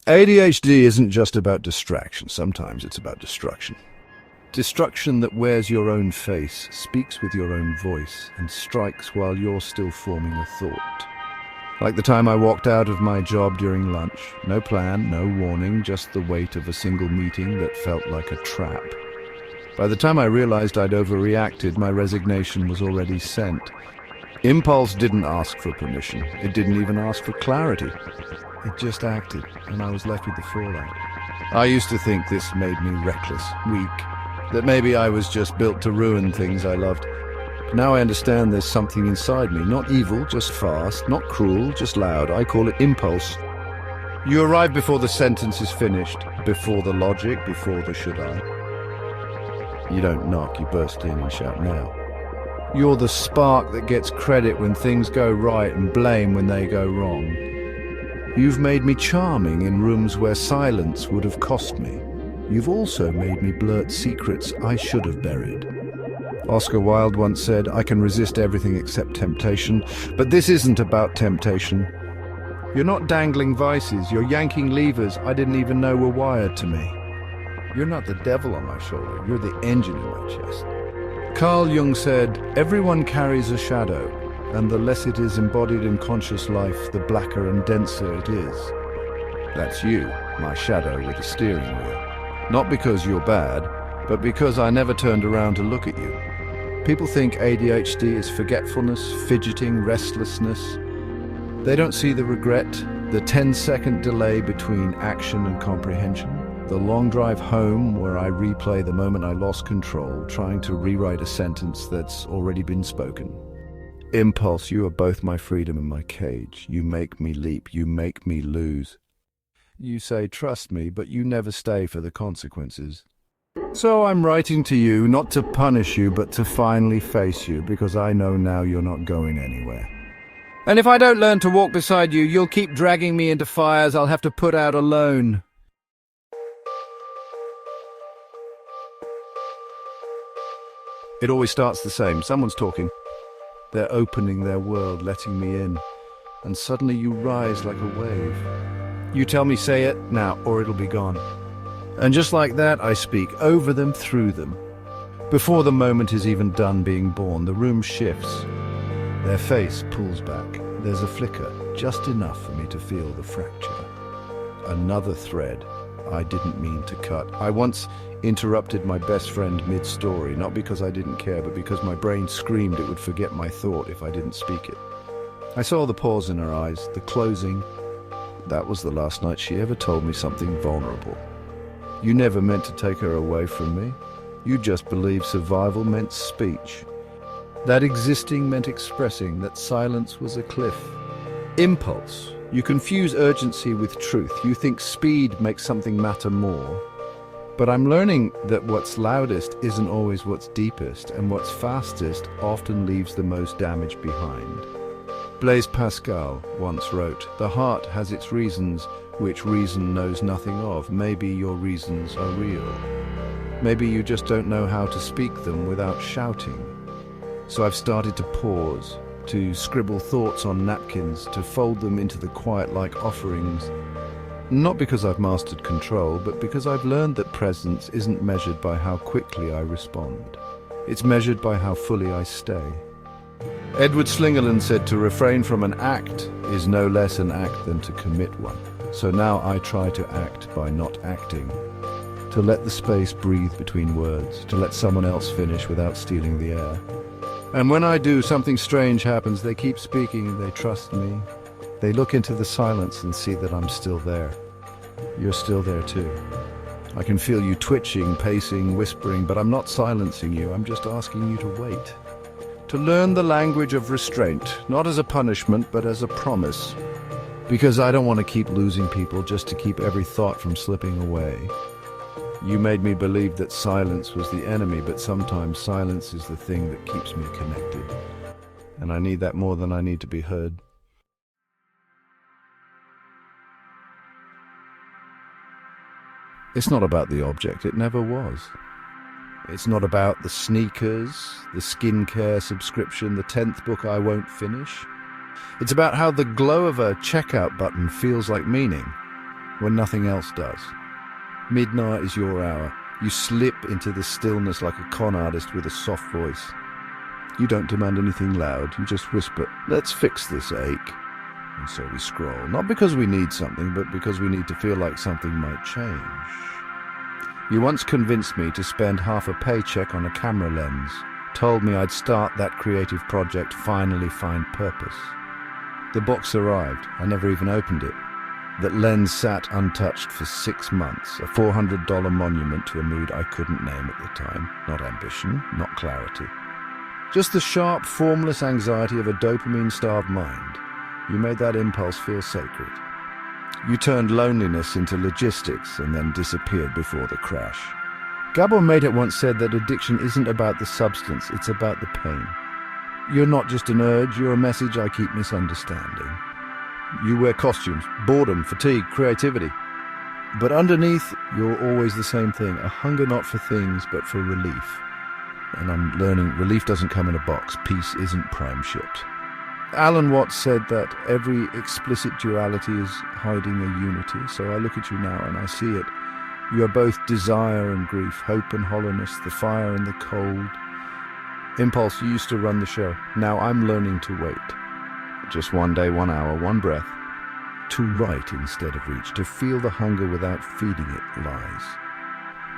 ADHD isn't just about distraction. Sometimes it's about destruction. Destruction that wears your own face, speaks with your own voice, and strikes while you're still forming a thought. Like the time I walked out of my job during lunch. No plan, no warning, just the weight of a single meeting that felt like a trap. By the time I realized I'd overreacted, my resignation was already sent. Impulse didn't ask for permission. It didn't even ask for clarity. It just acted, and I was left with the fallout. I used to think this made me reckless, weak, that maybe I was just built to ruin things I loved. Now I understand there's something inside me, not evil, just fast, not cruel, just loud. I call it impulse. You arrive before the sentence is finished, before the logic, before the should I. You don't knock, you burst in and shout now. You're the spark that gets credit when things go right and blame when they go wrong. You've made me charming in rooms where silence would have cost me. You've also made me blurt secrets I should have buried. Oscar Wilde once said, "I can resist everything except temptation, but this isn't about temptation. You're not dangling vices, you're yanking levers I didn't even know were wired to me. You're not the devil on my shoulder, you're the engine in my chest." Carl Jung said, "Everyone carries a shadow, and the less it is embodied in conscious life, the blacker and denser it is." That's you, my shadow with a steering wheel. Not because you're bad, but because I never turned around to look at you. People think ADHD is forgetfulness, fidgeting, restlessness. They don't see the regret, the 10-second delay between action and comprehension, the long drive home where I replay the moment I lost control, trying to rewrite a sentence that's already been spoken. Impulse, you are both my freedom and my cage. You make me leap, you make me lose. You say, trust me, but you never stay for the consequences. So I'm writing to you, not to punish you, but to finally face you, because I know now you're not going anywhere. And if I don't learn to walk beside you, you'll keep dragging me into fires I'll have to put out alone. It always starts the same. Someone's talking. They're opening their world, letting me in. And suddenly you rise like a wave. You tell me, say it now, or it'll be gone. And just like that, I speak over them, through them. Before the moment is even done being born, the room shifts. Their face pulls back. There's a flicker, just enough for me to feel the fracture. Another thread I didn't mean to cut. I once interrupted my best friend mid-story, not because I didn't care, but because my brain screamed it would forget my thought if I didn't speak it. I saw the pause in her eyes, the closing. That was the last night she ever told me something vulnerable. You never meant to take her away from me. You just believed survival meant speech. That existing meant expressing, that silence was a cliff. Impulse. You confuse urgency with truth. You think speed makes something matter more. But I'm learning that what's loudest isn't always what's deepest, and what's fastest often leaves the most damage behind. Blaise Pascal once wrote, "The heart has its reasons, which reason knows nothing of. Maybe your reasons are real. Maybe you just don't know how to speak them without shouting." So I've started to pause, to scribble thoughts on napkins, to fold them into the quiet like offerings. Not because I've mastered control, but because I've learned that presence isn't measured by how quickly I respond. It's measured by how fully I stay. Edward Slingerland said to refrain from an act is no less an act than to commit one. So now I try to act by not acting, to let the space breathe between words, to let someone else finish without stealing the air. And when I do, something strange happens. They keep speaking and they trust me. They look into the silence and see that I'm still there. You're still there too. I can feel you twitching, pacing, whispering, but I'm not silencing you. I'm just asking you to wait. To learn the language of restraint, not as a punishment, but as a promise. Because I don't want to keep losing people just to keep every thought from slipping away. You made me believe that silence was the enemy, but sometimes silence is the thing that keeps me connected. And I need that more than I need to be heard. It's not about the object, it never was. It's not about the sneakers, the skincare subscription, the 10th book I won't finish. It's about how the glow of a checkout button feels like meaning. when nothing else does. Midnight is your hour. You slip into the stillness like a con artist with a soft voice. You don't demand anything loud, you just whisper, "Let's fix this ache." And so we scroll, not because we need something, but because we need to feel like something might change. You once convinced me to spend half a paycheck on a camera lens, told me I'd start that creative project, finally find purpose. The box arrived, I never even opened it. That lens sat untouched for 6 months, a $400 monument to a mood I couldn't name at the time. Not ambition, not clarity. Just the sharp, formless anxiety of a dopamine-starved mind. You made that impulse feel sacred. You turned loneliness into logistics and then disappeared before the crash. Gabor Mate once said that addiction isn't about the substance, it's about the pain. You're not just an urge, you're a message I keep misunderstanding. You wear costumes, boredom, fatigue, creativity. But underneath, you're always the same thing, a hunger not for things, but for relief. And I'm learning relief doesn't come in a box, peace isn't prime-shipped. Alan Watts said that every explicit duality is hiding a unity, so I look at you now and I see it. You are both desire and grief, hope and hollowness, the fire and the cold. Impulse, you used to run the show. Now I'm learning to wait. Just one day, 1 hour, one breath. To write instead of reach, to feel the hunger without feeding it lies.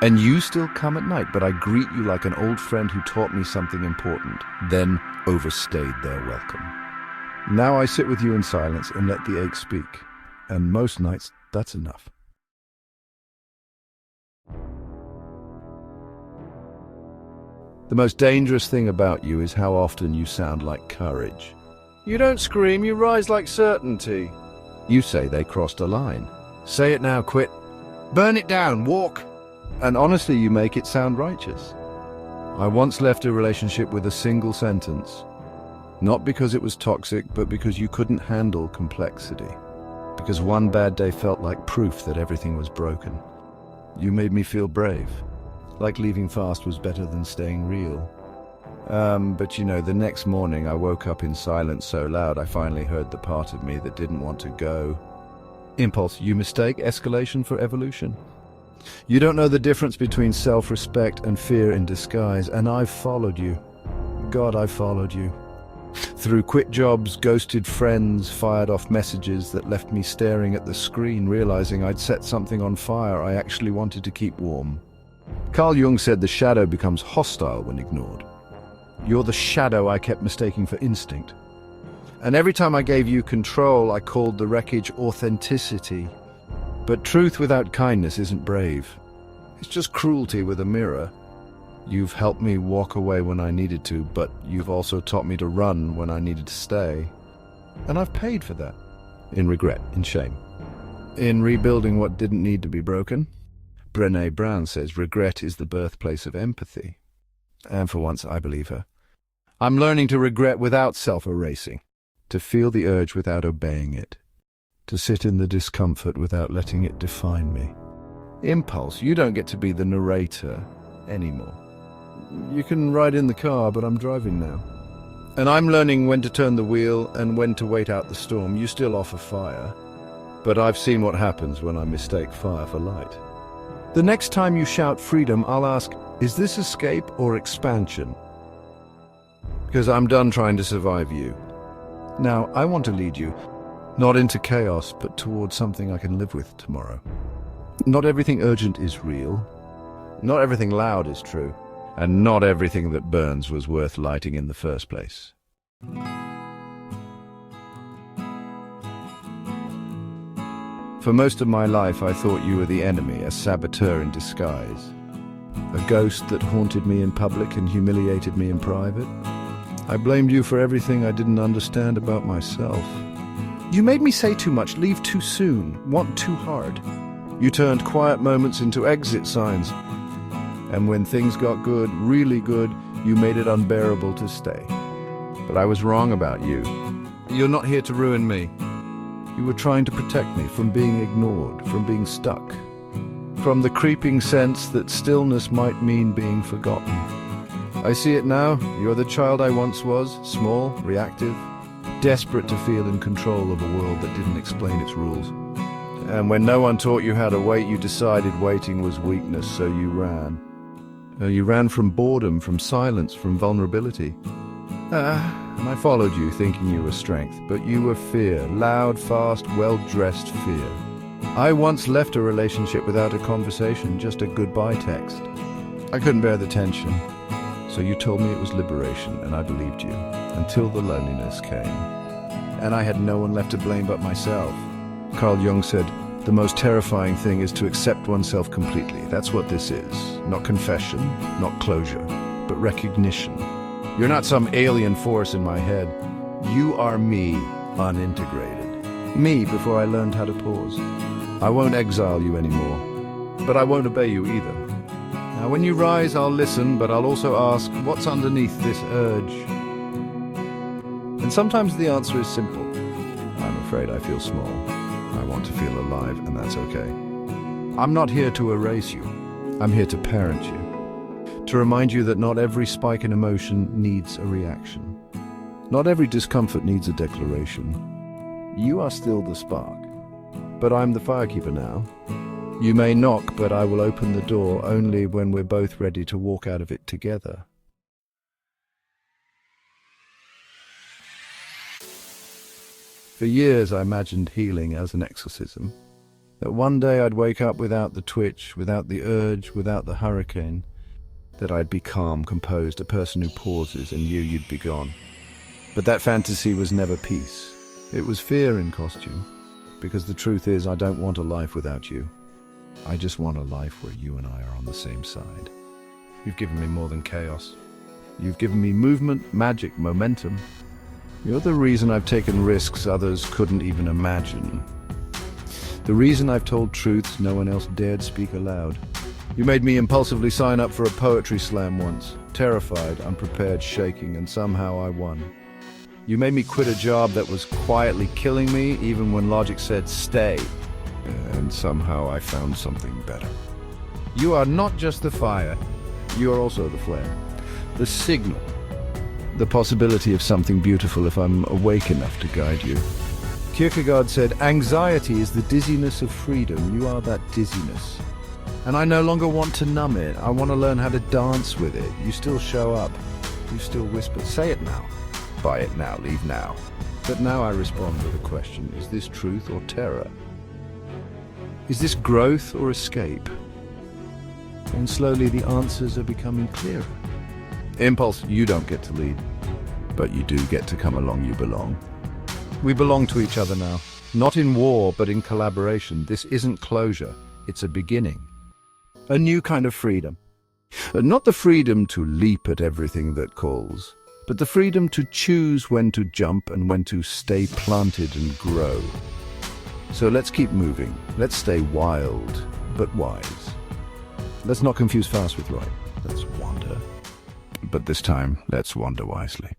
And you still come at night, but I greet you like an old friend who taught me something important, then overstayed their welcome. Now I sit with you in silence and let the ache speak. And most nights, that's enough. The most dangerous thing about you is how often you sound like courage. You don't scream, you rise like certainty. You say they crossed a line. Say it now, quit. Burn it down, walk. And honestly, you make it sound righteous. I once left a relationship with a single sentence. Not because it was toxic, but because you couldn't handle complexity. Because one bad day felt like proof that everything was broken. You made me feel brave. Like leaving fast was better than staying real. But you know, the next morning I woke up in silence so loud I finally heard the part of me that didn't want to go. Impulse, you mistake escalation for evolution. You don't know the difference between self-respect and fear in disguise, and I've followed you. God, I've followed you. Through quit jobs, ghosted friends, fired off messages that left me staring at the screen, realizing I'd set something on fire I actually wanted to keep warm. Carl Jung said the shadow becomes hostile when ignored. You're the shadow I kept mistaking for instinct. And every time I gave you control, I called the wreckage authenticity. But truth without kindness isn't brave. It's just cruelty with a mirror. You've helped me walk away when I needed to, but you've also taught me to run when I needed to stay. And I've paid for that. In regret, in shame. In rebuilding what didn't need to be broken. Brené Brown says regret is the birthplace of empathy. And for once, I believe her. I'm learning to regret without self-erasing. To feel the urge without obeying it. To sit in the discomfort without letting it define me. Impulse, you don't get to be the narrator anymore. You can ride in the car, but I'm driving now. And I'm learning when to turn the wheel and when to wait out the storm. You still offer fire, but I've seen what happens when I mistake fire for light. The next time you shout freedom, I'll ask, is this escape or expansion? Because I'm done trying to survive you. Now, I want to lead you, not into chaos, but towards something I can live with tomorrow. Not everything urgent is real. Not everything loud is true. And not everything that burns was worth lighting in the first place. For most of my life, I thought you were the enemy, a saboteur in disguise. A ghost that haunted me in public and humiliated me in private. I blamed you for everything I didn't understand about myself. You made me say too much, leave too soon, want too hard. You turned quiet moments into exit signs. And when things got good, really good, you made it unbearable to stay. But I was wrong about you. You're not here to ruin me. You were trying to protect me from being ignored, from being stuck, from the creeping sense that stillness might mean being forgotten. I see it now. You're the child I once was, small, reactive, desperate to feel in control of a world that didn't explain its rules. And when no one taught you how to wait, you decided waiting was weakness, so you ran. You ran from boredom, from silence, from vulnerability. And I followed you, thinking you were strength, but you were fear, loud, fast, well-dressed fear. I once left a relationship without a conversation, just a goodbye text. I couldn't bear the tension, so you told me it was liberation, and I believed you, until the loneliness came. And I had no one left to blame but myself. Carl Jung said, the most terrifying thing is to accept oneself completely. That's what this is. Not confession, not closure, but recognition. You're not some alien force in my head. You are me, unintegrated. Me before I learned how to pause. I won't exile you anymore, but I won't obey you either. Now when you rise, I'll listen, but I'll also ask, what's underneath this urge? And sometimes the answer is simple. I'm afraid I feel small. I want to feel alive, and that's okay. I'm not here to erase you. I'm here to parent you. To remind you that not every spike in emotion needs a reaction. Not every discomfort needs a declaration. You are still the spark, but I'm the firekeeper now. You may knock, but I will open the door only when we're both ready to walk out of it together. For years I imagined healing as an exorcism. That one day I'd wake up without the twitch, without the urge, without the hurricane. That I'd be calm, composed, a person who pauses, and you'd be gone. But that fantasy was never peace. It was fear in costume. Because the truth is, I don't want a life without you. I just want a life where you and I are on the same side. You've given me more than chaos. You've given me movement, magic, momentum. You're the reason I've taken risks others couldn't even imagine. The reason I've told truths no one else dared speak aloud. You made me impulsively sign up for a poetry slam once, terrified, unprepared, shaking, and somehow I won. You made me quit a job that was quietly killing me, even when logic said stay. And somehow I found something better. You are not just the fire, you are also the flare. The signal. The possibility of something beautiful if I'm awake enough to guide you. Kierkegaard said, anxiety is the dizziness of freedom. You are that dizziness. And I no longer want to numb it. I want to learn how to dance with it. You still show up. You still whisper, say it now. Buy it now, leave now. But now I respond with a question. Is this truth or terror? Is this growth or escape? And slowly the answers are becoming clearer. Impulse, you don't get to lead, but you do get to come along, you belong. We belong to each other now, not in war, but in collaboration. This isn't closure, it's a beginning. A new kind of freedom. Not the freedom to leap at everything that calls, but the freedom to choose when to jump and when to stay planted and grow. So let's keep moving. Let's stay wild, but wise. Let's not confuse fast with right. Let's wander. But this time, let's wander wisely.